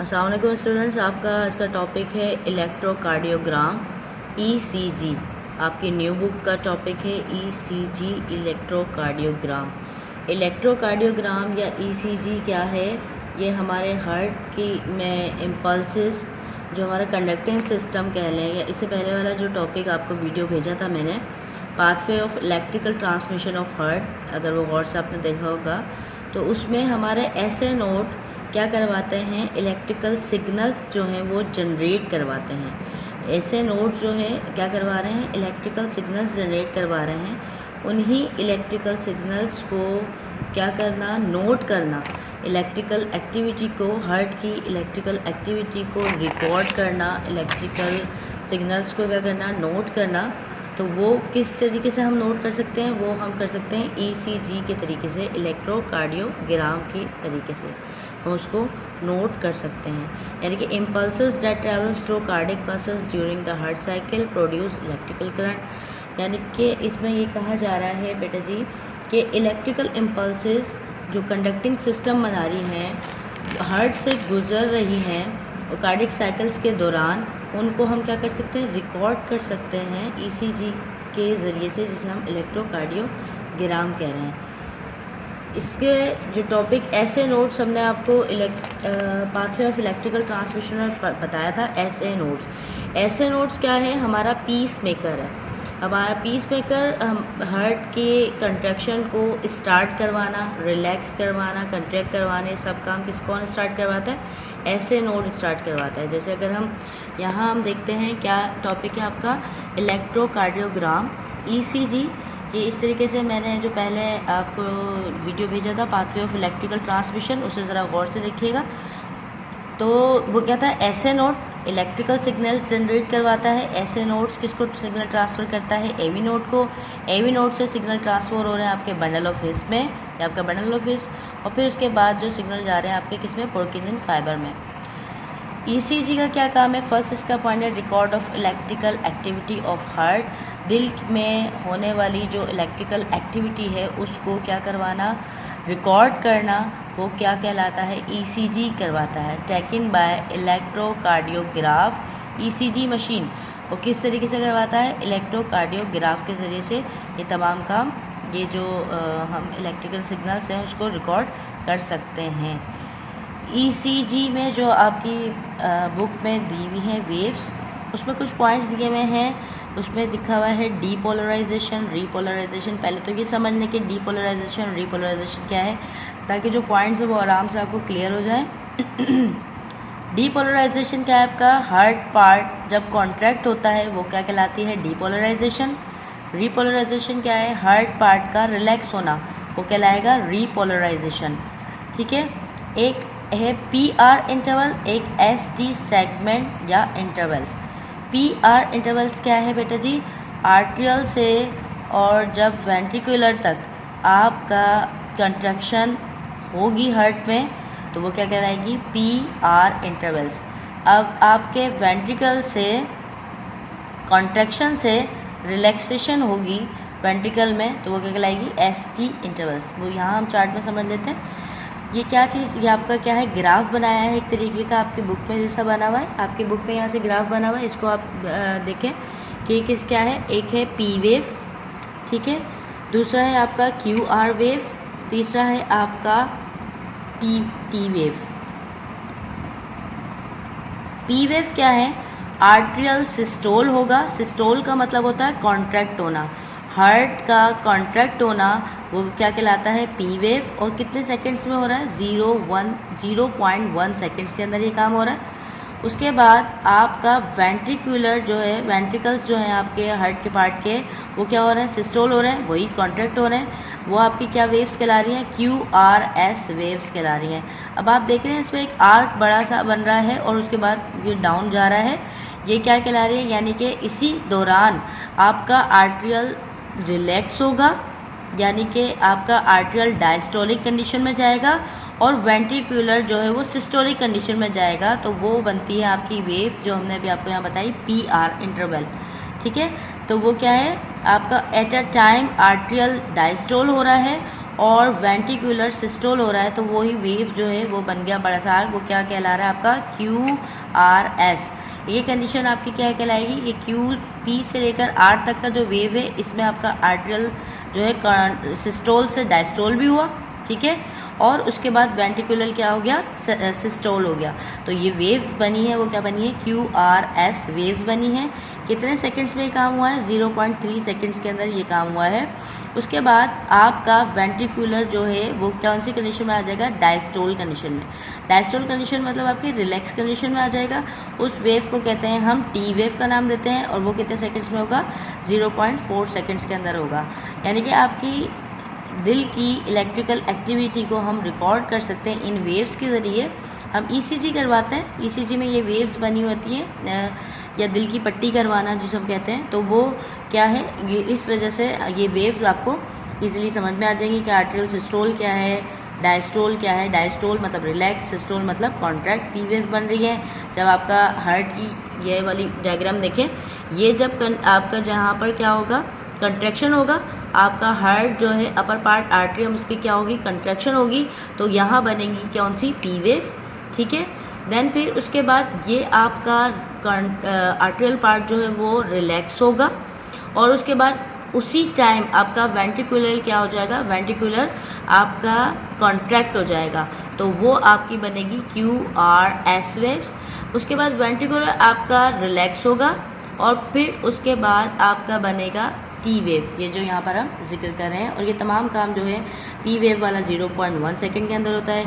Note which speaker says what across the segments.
Speaker 1: अस्सलाम वालेकुम स्टूडेंट्स, आपका आज का टॉपिक है इलेक्ट्रोकार्डियोग्राम ईसीजी। आपकी न्यू बुक का टॉपिक है ईसीजी इलेक्ट्रोकार्डियोग्राम। इलेक्ट्रोकार्डियोग्राम या ईसीजी क्या है? ये हमारे हार्ट की में इम्पल्सेस जो हमारा कंडक्टिंग सिस्टम कह लें, या इससे पहले वाला जो टॉपिक आपको वीडियो भेजा था मैंने, pathway of electrical transmission of heart, अगर वो गौर से आपने देखा होगा तो उसमें हमारे ऐसे नोट क्या करवाते हैं, इलेक्ट्रिकल सिग्नल्स जो हैं वो जनरेट करवाते हैं। ऐसे नोट जो है क्या करवा रहे हैं, इलेक्ट्रिकल सिग्नल्स जनरेट करवा रहे हैं। उन्हीं इलेक्ट्रिकल सिग्नल्स को क्या करना, नोट करना, इलेक्ट्रिकल एक्टिविटी को, हार्ट की इलेक्ट्रिकल एक्टिविटी को रिकॉर्ड करना, इलेक्ट्रिकल सिग्नल्स को क्या करना, नोट करना। तो वो किस तरीके से हम नोट कर सकते हैं? वो हम कर सकते हैं ईसीजी के तरीके से, इलेक्ट्रोकार्डियोग्राम के तरीके से हम उसको नोट कर सकते हैं। यानी कि impulses that travels through cardiac muscles during the heart cycle produce electrical current. यानी कि इसमें ये कहा जा रहा है बेटा जी कि इलेक्ट्रिकल इम्पल्सेस जो कंडक्टिंग सिस्टम बना रही हैं, हार्ट से गुजर रही हैं और कार्डिक साइकिल्स के दौरान, उनको हम क्या कर सकते हैं, रिकॉर्ड कर सकते हैं ईसीजी के ज़रिए से, जिसे हम इलेक्ट्रोकार्डियोग्राम कह रहे हैं। इसके जो टॉपिक ऐसे नोट्स हमने आपको पाथवे ऑफ इलेक्ट्रिकल ट्रांसमिशन में बताया था। ऐसे नोट्स क्या है? हमारा पीस मेकर है। हमारा पीस मेकर हार्ट के कंट्रैक्शन को स्टार्ट करवाना, रिलैक्स करवाना, कंट्रैक्ट करवाने, सब काम कौन स्टार्ट करवाता है? ऐसे नोड स्टार्ट करवाता है। जैसे अगर हम देखते हैं क्या टॉपिक है आपका, इलेक्ट्रोकार्डियोग्राम ईसीजी। ये इस तरीके से मैंने जो पहले आपको वीडियो भेजा था पाथवे ऑफ इलेक्ट्रिकल ट्रांसमिशन, उसे ज़रा गौर से देखिएगा। तो वो क्या था, ऐसे नोट इलेक्ट्रिकल सिग्नल्स जनरेट करवाता है। ऐसे नोट्स किसको सिग्नल ट्रांसफ़र करता है? एवी नोट को। एवी नोट से सिग्नल ट्रांसफ़र हो रहे हैं आपके बंडल ऑफ हिस में, या आपका बंडल ऑफ हिस, और फिर उसके बाद जो सिग्नल जा रहे हैं आपके किस में, पुर्किंसन फाइबर में। ईसीजी का क्या काम है? फर्स्ट इसका पॉइंट है record of electrical activity of heart. दिल में होने वाली जो इलेक्ट्रिकल एक्टिविटी है उसको क्या करवाना, रिकॉर्ड करना। वो क्या कहलाता है? ईसीजी करवाता है। Taken by electrocardiograph ECG machine. वो किस तरीके से करवाता है? इलेक्ट्रोकार्डियोग्राफ के ज़रिए से ये तमाम काम, ये जो हम इलेक्ट्रिकल सिग्नल्स हैं उसको रिकॉर्ड कर सकते हैं। ईसीजी में जो आपकी बुक में दी हुई हैं वेव्स, उसमें कुछ पॉइंट्स दिए हुए हैं। उसमें दिखा हुआ है डीपोलराइजेशन, रीपोलराइजेशन। पहले तो ये समझ लें कि डीपोलराइजेशन, रीपोलराइजेशन क्या है, ताकि जो पॉइंट्स हैं वो आराम से आपको क्लियर हो जाए। डीपोलराइजेशन क्या है आपका? हार्ट पार्ट जब कॉन्ट्रैक्ट होता है वो क्या कहलाती है? डीपोलराइजेशन। रीपोलराइजेशन क्या है? हार्ट पार्ट का रिलैक्स होना, वो कहलाएगा रीपोलराइजेशन। ठीक है। एक है पीआर इंटरवल, एक एसटी सेगमेंट या इंटरवल्स। पीआर इंटरवल्स क्या है बेटा जी? आर्ट्रियल से और जब वेंट्रिकुलर तक आपका कंट्रैक्शन होगी हार्ट में, तो वो क्या कहलाएगी? PR intervals. अब आपके वेंट्रिकल से कॉन्ट्रैक्शन से रिलैक्सेशन होगी वेंट्रिकल में, तो वो क्या कहलाएगी? ST intervals. वो यहाँ हम चार्ट में समझ लेते हैं। ये क्या चीज़, ये आपका क्या है, ग्राफ बनाया है एक तरीके का, आपकी बुक में जैसा बना हुआ है। आपकी बुक में यहाँ से ग्राफ बना हुआ है, इसको आप देखें कि किस क्या है। एक है पी वेव, ठीक है, दूसरा है आपका क्यू आर वेव, तीसरा है आपका टी वेव। पी वेव क्या है? आर्ट्रियल सिस्टोल होगा। सिस्टोल का मतलब होता है कॉन्ट्रैक्ट होना, हार्ट का कॉन्ट्रैक्ट होना, वो क्या कहलाता है? P wave. और कितने सेकंड्स में हो रहा है? 0.1 सेकंड्स के अंदर ये काम हो रहा है। उसके बाद आपका वेंट्रिकुलर जो है, वेंट्रिकल्स जो हैं आपके हार्ट के पार्ट के, वो क्या हो रहे हैं? सिस्टोल हो रहे हैं, वही कॉन्ट्रैक्ट हो रहे हैं। वो आपकी क्या वेव्स कहला रही हैं? QRS वेव्स कहला रही हैं। अब आप देख रहे हैं इसमें एक आर्क बड़ा सा बन रहा है और उसके बाद ये डाउन जा रहा है। ये क्या कहला रही है? यानी कि इसी दौरान आपका आर्ट्रियल रिलैक्स होगा, यानी कि आपका आर्ट्रियल डायस्टोलिक कंडीशन में जाएगा और वेंट्रिकुलर जो है वो सिस्टोलिक कंडीशन में जाएगा। तो वो बनती है आपकी वेव जो हमने अभी आपको यहाँ बताई, पीआर इंटरवल। ठीक है। तो वो क्या है आपका? At a time atrial diastole हो रहा है और वेंट्रिकुलर सिस्टोल हो रहा है, तो वही वेव जो है वो बन गया बड़ा सा, वो क्या कहला रहा है आपका QRS। ये कंडीशन आपकी क्या कहलाएगी, ये P से लेकर R तक का जो वेव है, इसमें आपका आर्टेरियल जो है सिस्टोल से डायस्टोल भी हुआ, ठीक है, और उसके बाद वेंट्रिकुलर क्या हो गया, सिस्टोल हो गया। तो ये वेव बनी है, वो क्या बनी है, QRS वेव्स बनी है। कितने सेकंड्स में ये काम हुआ है, 0.3 सेकंड्स के अंदर ये काम हुआ है। उसके बाद आपका वेंट्रिकुलर जो है वो कौन सी कंडीशन में आ जाएगा, डायस्टोल कंडीशन में। डायस्टोल कंडीशन मतलब आपकी रिलैक्स कंडीशन में आ जाएगा। उस वेव को कहते हैं हम T वेव का नाम देते हैं, और वो कितने सेकंड्स में होगा, 0.4 सेकंड्स के अंदर होगा। यानी कि आपकी दिल की इलेक्ट्रिकल एक्टिविटी को हम रिकॉर्ड कर सकते हैं इन वेव्स के ज़रिए। हम ECG करवाते हैं, ECG में ये वेव्स बनी होती हैं, या दिल की पट्टी करवाना जिसे हम कहते हैं, तो वो क्या है, ये इस वजह से ये वेव्स आपको इजीली समझ में आ जाएंगी कि आर्टेरियल सिस्टोल क्या है, डायस्टोल क्या है। डायस्टोल मतलब रिलैक्स, सिस्टोल मतलब कॉन्ट्रैक्ट। P वेव बन रही है जब आपका हार्ट की ये वाली डायग्राम देखें, ये जब आपका जहाँ पर क्या होगा, कंट्रैक्शन होगा, आपका हार्ट जो है अपर पार्ट आर्टरियम उसकी क्या होगी, कंट्रैक्शन होगी, तो यहाँ बनेगी कौन सी, P वेव, ठीक है। देन फिर उसके बाद ये आपका आर्टरियल पार्ट जो है वो रिलैक्स होगा, और उसके बाद उसी टाइम आपका वेंट्रिकुलर क्या हो जाएगा, वेंट्रिकुलर आपका कॉन्ट्रैक्ट हो जाएगा, तो वो आपकी बनेगी QRS वेव्स। उसके बाद वेंट्रिकुलर आपका रिलैक्स होगा, और फिर उसके बाद आपका बनेगा T वेव, ये जो यहाँ पर हम जिक्र कर रहे हैं। और ये तमाम काम जो है P वेव वाला 0.1 सेकेंड के अंदर होता है,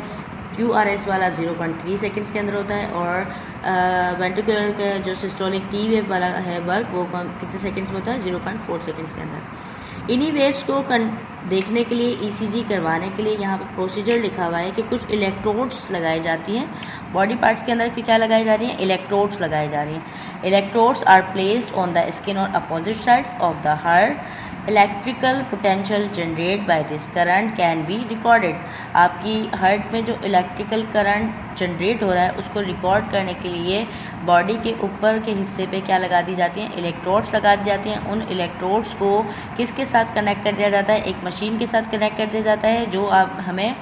Speaker 1: QRS वाला 0.3 सेकेंड्स के अंदर होता है, और वेंट्रिकुलर का जो सिस्टोलिक T वेव वाला है वर्क, वो कितने सेकेंड्स में होता है, 0.4 सेकेंड्स के अंदर। इन्हीं वेव्स को देखने के लिए ECG करवाने के लिए यहाँ पर प्रोसीजर लिखा हुआ है कि कुछ इलेक्ट्रोड्स लगाई जाती हैं बॉडी पार्ट्स के अंदर, कि क्या लगाई जा रही हैं, इलेक्ट्रोड्स लगाई जा रही हैं। Electrodes are placed on the skin और opposite sides of the heart. Electrical potential generate by this current can be recorded. आपकी हार्ट में जो इलेक्ट्रिकल करंट जनरेट हो रहा है उसको रिकॉर्ड करने के लिए बॉडी के ऊपर के हिस्से पे क्या लगा दी जाती हैं, इलेक्ट्रोड्स लगा दी जाती हैं। उन इलेक्ट्रोड्स को किसके साथ कनेक्ट कर दिया जाता है, एक मशीन के साथ कनेक्ट कर दिया जाता है, जो आप हमें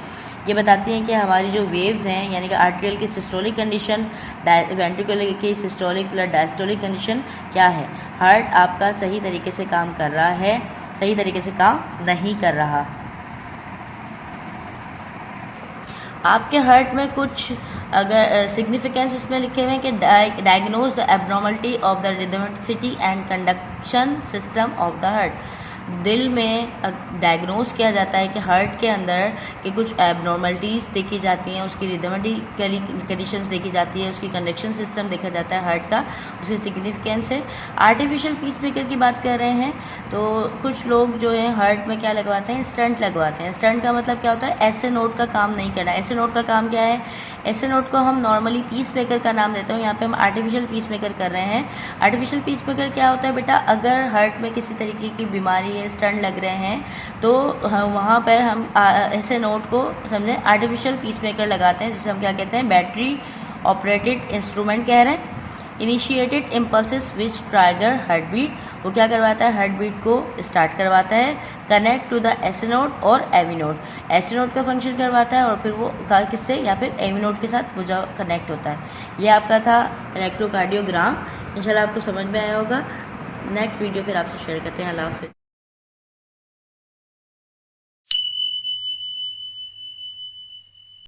Speaker 1: ये बताती हैं कि हमारी जो वेव्स हैं, यानी कि आर्टेरियल की सिस्टोलिक कंडीशन, वेंट्रिकुलर की सिस्टोलिक प्लस डायस्टोलिक कंडीशन क्या है, हार्ट आपका सही तरीके से काम कर रहा है, सही तरीके से काम नहीं कर रहा। आपके हार्ट में कुछ अगर सिग्निफिकेंस इसमें लिखे हुए हैं कि diagnose the abnormality of the rhythmicity and conduction system of the heart. दिल में डायग्नोज किया जाता है कि हार्ट के अंदर कि कुछ एबनॉर्मलिटीज़ देखी जाती हैं, उसकी रिदमेटिकली कंडीशंस देखी जाती है, उसकी कंडक्शन सिस्टम देखा जाता है हार्ट का, उसकी सिग्निफिकेंस है। आर्टिफिशियल पीसमेकर की बात कर रहे हैं तो कुछ लोग जो है हार्ट में क्या लगवाते हैं, स्टंट लगवाते हैं। स्टंट का मतलब क्या होता है, ऐसे नोट का काम नहीं करना। ऐसे नोट का काम क्या है, ऐसे नोट को हम नॉर्मली पीसमेकर का नाम देते हैं, यहाँ पे हम आर्टिफिशियल पीसमेकर कर रहे हैं। आर्टिफिशियल पीसमेकर क्या होता है बेटा, अगर हार्ट में किसी तरीके की बीमारी है, स्टंट लग रहे हैं, तो वहाँ पर हम ऐसे नोट को समझें आर्टिफिशियल पीसमेकर लगाते हैं, जिसे हम क्या कहते हैं, बैटरी ऑपरेटेड इंस्ट्रूमेंट कह रहे हैं। इनिशिएटेड इम्पल्सिस विच ट्राइगर हार्ट बीट, वो क्या करवाता है, हार्ट बीट को स्टार्ट करवाता है। Connect to the S node और एवी नोट, एस नोट का फंक्शन करवाता है और फिर वो किससे, या फिर एवी नोट के साथ वो जो कनेक्ट होता है। ये आपका था इलेक्ट्रोकार्डियोग्राम। इंशाल्लाह आपको समझ में आया होगा। नेक्स्ट वीडियो फिर आपसे शेयर करते हैं। अल्लाह हाफ़िज़।